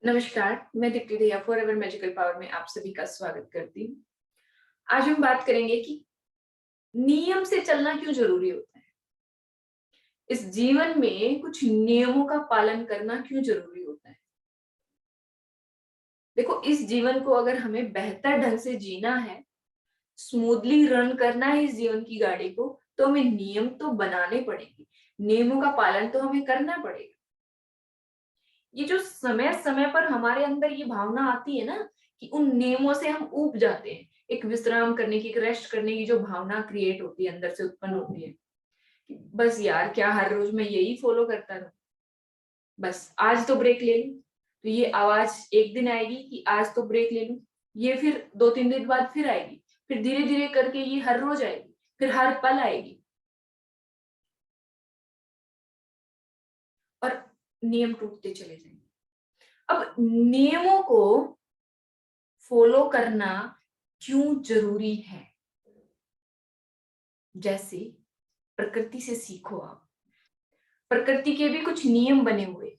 नमस्कार, मैं Deepti Dahiya forever magical power में आप सभी का स्वागत करती हूँ। आज हम बात करेंगे कि नियम से चलना क्यों जरूरी होता है। इस जीवन में कुछ नियमों का पालन करना क्यों जरूरी होता है। देखो, इस जीवन को अगर हमें बेहतर ढंग से जीना है, स्मूथली रन करना है इस जीवन की गाड़ी को, तो हमें नियम तो बनाने पड़ेंगे। नियमों का पालन तो हमें करना पड़ेगा। ये जो समय समय पर हमारे अंदर ये भावना आती है ना कि उन नियमों से हम ऊब जाते हैं, एक विश्राम करने की, एक रेस्ट करने की जो भावना क्रिएट होती है, अंदर से उत्पन्न होती है कि बस यार, क्या हर रोज मैं यही फॉलो करता रहूं, बस आज तो ब्रेक ले लूं। तो ये आवाज एक दिन आएगी कि आज तो ब्रेक ले लूं, ये फिर 2-3 दिन बाद फिर आएगी, फिर धीरे धीरे करके ये हर रोज आएगी, फिर हर पल आएगी और नियम टूटते चले जाएंगे। अब नियमों को फॉलो करना क्यों जरूरी है। जैसे प्रकृति से सीखो आप, प्रकृति के भी कुछ नियम बने हुए।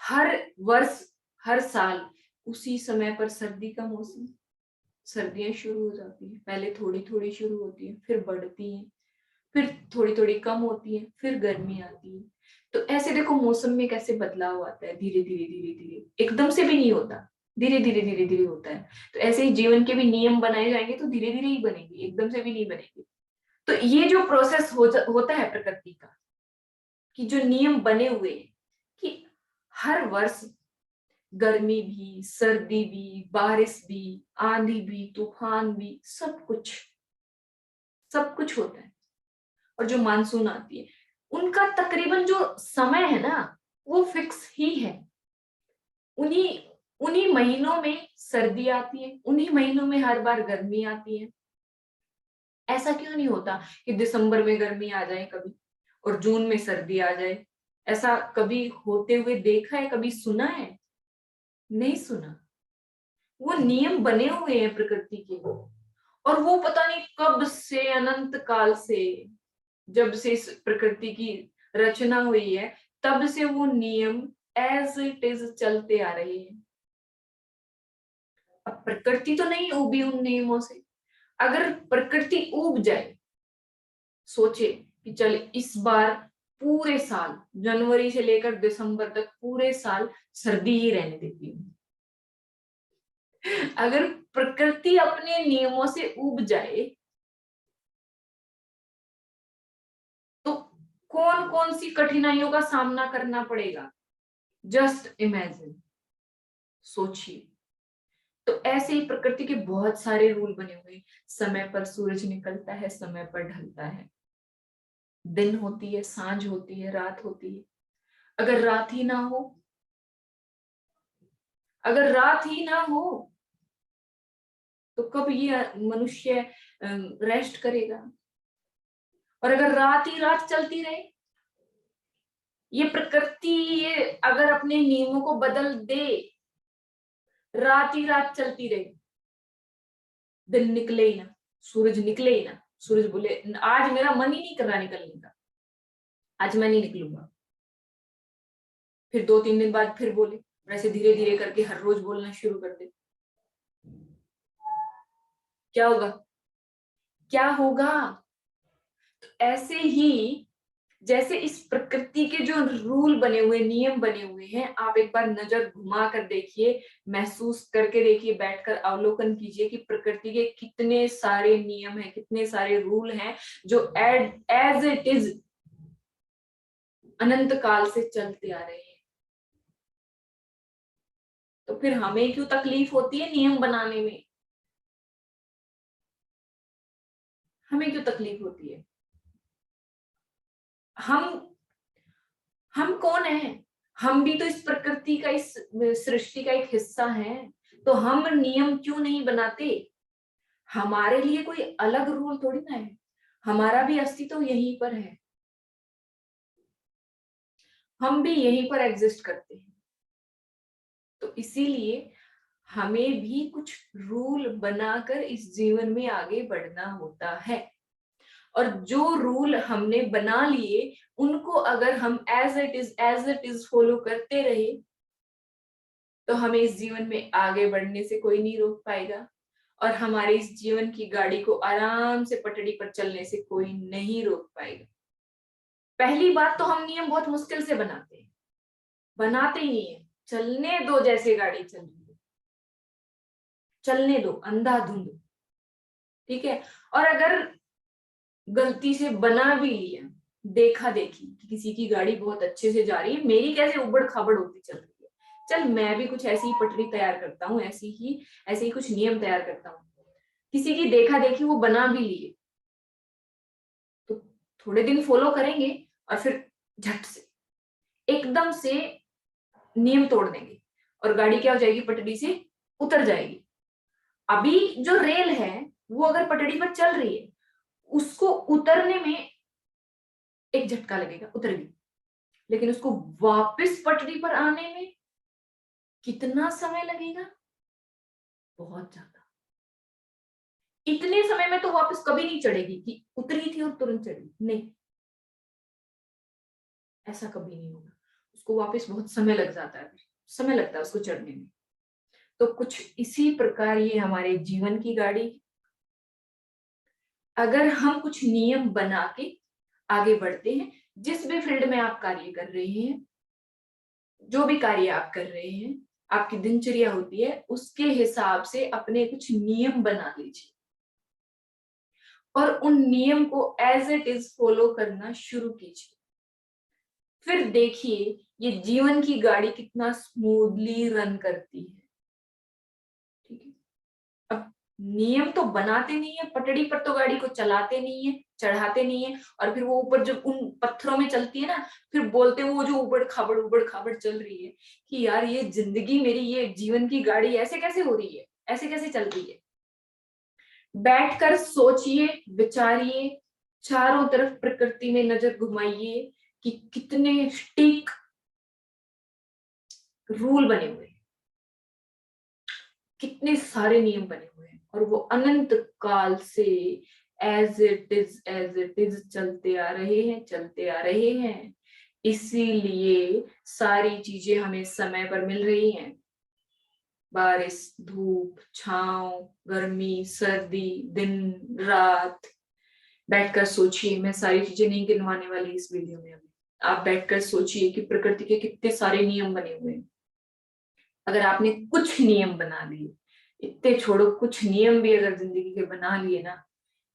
हर वर्ष, हर साल उसी समय पर सर्दी का मौसम, सर्दियां शुरू हो जाती है। पहले थोड़ी थोड़ी शुरू होती है, फिर बढ़ती है, फिर थोड़ी थोड़ी कम होती है, फिर गर्मी आती है। तो ऐसे देखो, मौसम में कैसे बदलाव आता है, धीरे धीरे धीरे धीरे, एकदम से भी नहीं होता, धीरे धीरे धीरे धीरे होता है। तो ऐसे ही जीवन के भी नियम बनाए जाएंगे तो धीरे धीरे ही बनेंगे, एकदम से भी नहीं बनेंगे। तो ये जो प्रोसेस होता है प्रकृति का, कि जो नियम बने हुए हैं कि हर वर्ष गर्मी भी, सर्दी भी, बारिश भी, आंधी भी, तूफान भी, सब कुछ होता है। और जो मानसून आती है, उनका तकरीबन जो समय है ना, वो फिक्स ही है। उन्हीं उन्हीं महीनों में सर्दी आती है, उन्हीं महीनों में हर बार गर्मी आती है। ऐसा क्यों नहीं होता कि दिसंबर में गर्मी आ जाए कभी और जून में सर्दी आ जाए। ऐसा कभी होते हुए देखा है, कभी सुना है? नहीं सुना। वो नियम बने हुए हैं प्रकृति के, और वो पता नहीं कब से, अनंत काल से, जब से इस प्रकृति की रचना हुई है, तब से वो नियम एज इट इज चलते आ रहे हैं। अब प्रकृति तो नहीं उबी उन नियमों से। अगर प्रकृति उब जाए, सोचे कि चल इस बार पूरे साल, जनवरी से लेकर दिसंबर तक पूरे साल सर्दी ही रहने देती हूँ। अगर प्रकृति अपने नियमों से उब जाए तो कौन कौन सी कठिनाइयों का सामना करना पड़ेगा। जस्ट इमेजिन, सोचिए। तो ऐसे ही प्रकृति के बहुत सारे रूल बने हुए हैं। समय पर सूरज निकलता है, समय पर ढलता है, दिन होती है, सांझ होती है, रात होती है। अगर रात ही ना हो, अगर रात ही ना हो तो कब ये मनुष्य रेस्ट करेगा। और अगर रात ही रात चलती रहे, ये प्रकृति ये अगर अपने नियमों को बदल दे, रात ही रात चलती रहे, दिन निकले ही ना, सूरज निकले ही ना, सूरज बोले आज मेरा मन ही नहीं कर रहा निकलने का, आज मैं नहीं निकलूंगा, फिर 2-3 दिन बाद फिर बोले, ऐसे धीरे धीरे करके हर रोज बोलना शुरू कर दे, क्या होगा? क्या होगा? तो ऐसे ही जैसे इस प्रकृति के जो रूल बने हुए, नियम बने हुए हैं, आप एक बार नजर घुमा कर देखिए, महसूस करके देखिए, बैठकर अवलोकन कीजिए कि प्रकृति के कितने सारे नियम हैं, कितने सारे रूल हैं जो एज इट इज अनंत काल से चलते आ रहे हैं। तो फिर हमें क्यों तकलीफ होती है नियम बनाने में? हमें क्यों तकलीफ होती है? हम हम कौन है? हम भी तो इस प्रकृति का, इस सृष्टि का एक हिस्सा है। तो हम नियम क्यों नहीं बनाते? हमारे लिए कोई अलग रूल थोड़ी ना है, हमारा भी अस्तित्व यहीं पर है, हम भी यहीं पर एग्जिस्ट करते हैं। तो इसीलिए हमें भी कुछ रूल बनाकर इस जीवन में आगे बढ़ना होता है। और जो रूल हमने बना लिए उनको अगर हम एज इट इज फॉलो करते रहे तो हमें इस जीवन में आगे बढ़ने से कोई नहीं रोक पाएगा, और हमारे इस जीवन की गाड़ी को आराम से पटड़ी पर चलने से कोई नहीं रोक पाएगा। पहली बात तो हम नियम बहुत मुश्किल से बनाते हैं, बनाते ही नहीं है। चलने दो, जैसे गाड़ी चल रही है चलने दो, अंधाधुंध, ठीक है। और अगर गलती से बना भी लिया, देखा देखी कि किसी की गाड़ी बहुत अच्छे से जा रही है, मेरी कैसे उबड़ खाबड़ होती चल रही है, चल मैं भी कुछ ऐसी ही पटरी तैयार करता हूँ, ऐसे ही कुछ नियम तैयार करता हूँ। किसी की देखा देखी वो बना भी लिए तो थोड़े दिन फॉलो करेंगे और फिर झट से एकदम से नियम तोड़ देंगे और गाड़ी क्या हो जाएगी, पटरी से उतर जाएगी। अभी जो रेल है वो अगर पटड़ी पर चल रही है, उसको उतरने में एक झटका लगेगा, उतर गई, लेकिन उसको वापस पटरी पर आने में कितना समय लगेगा, बहुत ज्यादा। इतने समय में तो वापस कभी नहीं चढ़ेगी कि उतरी थी और तुरंत चढ़ी, नहीं, ऐसा कभी नहीं होगा। उसको वापस बहुत समय लग जाता है, समय लगता है उसको चढ़ने में। तो कुछ इसी प्रकार ये हमारे जीवन की गाड़ी, अगर हम कुछ नियम बना के आगे बढ़ते हैं, जिस भी फील्ड में आप कार्य कर रहे हैं, जो भी कार्य आप कर रहे हैं, आपकी दिनचर्या होती है, उसके हिसाब से अपने कुछ नियम बना लीजिए और उन नियम को एज इट इज फॉलो करना शुरू कीजिए। फिर देखिए ये जीवन की गाड़ी कितना स्मूथली रन करती है, ठीक है। अब नियम तो बनाते नहीं है, पटड़ी पर तो गाड़ी को चलाते नहीं है, चढ़ाते नहीं है, और फिर वो ऊपर जब उन पत्थरों में चलती है ना, फिर बोलते हैं वो जो उबड़ खाबड़ चल रही है कि यार ये जिंदगी मेरी, ये जीवन की गाड़ी ऐसे कैसे हो रही है, ऐसे कैसे चल रही है। बैठकर सोचिए, विचारिए, चारों तरफ प्रकृति में नजर घुमाइए कि कितने स्टिक रूल बने हुए हैं, कितने सारे नियम बने हुए हैं, और वो अनंत काल से एज इट इज चलते आ रहे हैं, चलते आ रहे हैं। इसीलिए सारी चीजें हमें समय पर मिल रही हैं। बारिश, धूप, छांव, गर्मी, सर्दी, दिन, रात। बैठकर सोचिए, मैं सारी चीजें नहीं गिनवाने वाली इस वीडियो में। अभी आप बैठकर सोचिए कि प्रकृति के कितने सारे नियम बने हुए हैं। अगर आपने कुछ नियम बना लिए, इतने छोड़ो, कुछ नियम भी अगर जिंदगी के बना लिए ना,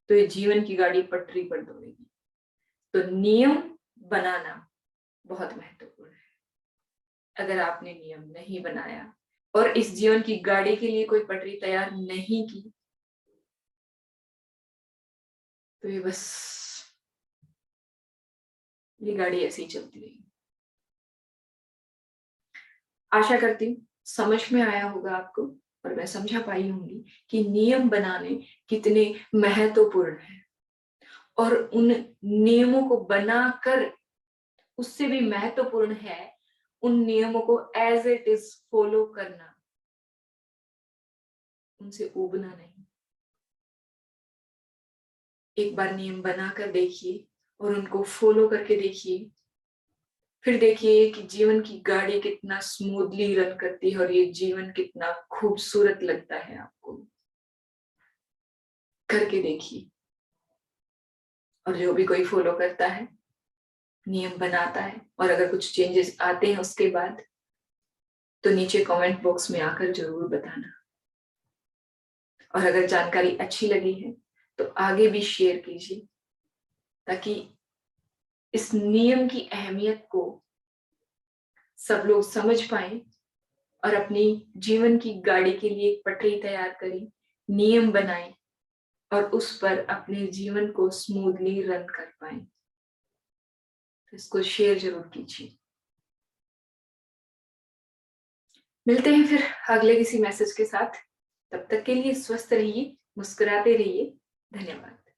तो ये जीवन की गाड़ी पटरी पर दौड़ेगी। तो नियम बनाना बहुत महत्वपूर्ण है। अगर आपने नियम नहीं बनाया और इस जीवन की गाड़ी के लिए कोई पटरी तैयार नहीं की, तो ये बस, ये गाड़ी ऐसे ही चलती रहेगी। आशा करती हूँ समझ में आया होगा आपको, और मैं समझा पाई होंगी कि नियम बनाने कितने महत्वपूर्ण हैं, और उन नियमों को बनाकर, उससे भी महत्वपूर्ण है उन नियमों को एज इट इज फॉलो करना, उनसे ऊबना नहीं। एक बार नियम बनाकर देखिए और उनको फॉलो करके देखिए, फिर देखिए कि जीवन की गाड़ी कितना स्मूथली रन करती है और ये जीवन कितना खूबसूरत लगता है आपको। करके देखिए। और जो भी कोई फॉलो करता है, नियम बनाता है, और अगर कुछ चेंजेस आते हैं उसके बाद, तो नीचे कमेंट बॉक्स में आकर जरूर बताना। और अगर जानकारी अच्छी लगी है तो आगे भी शेयर कीजिए, ताकि इस नियम की अहमियत को सब लोग समझ पाए और अपनी जीवन की गाड़ी के लिए एक पटरी तैयार करें, नियम बनाएं और उस पर अपने जीवन को स्मूथली रन कर पाए। इसको शेयर जरूर कीजिए। मिलते हैं फिर अगले किसी मैसेज के साथ। तब तक के लिए स्वस्थ रहिए, मुस्कुराते रहिए। धन्यवाद।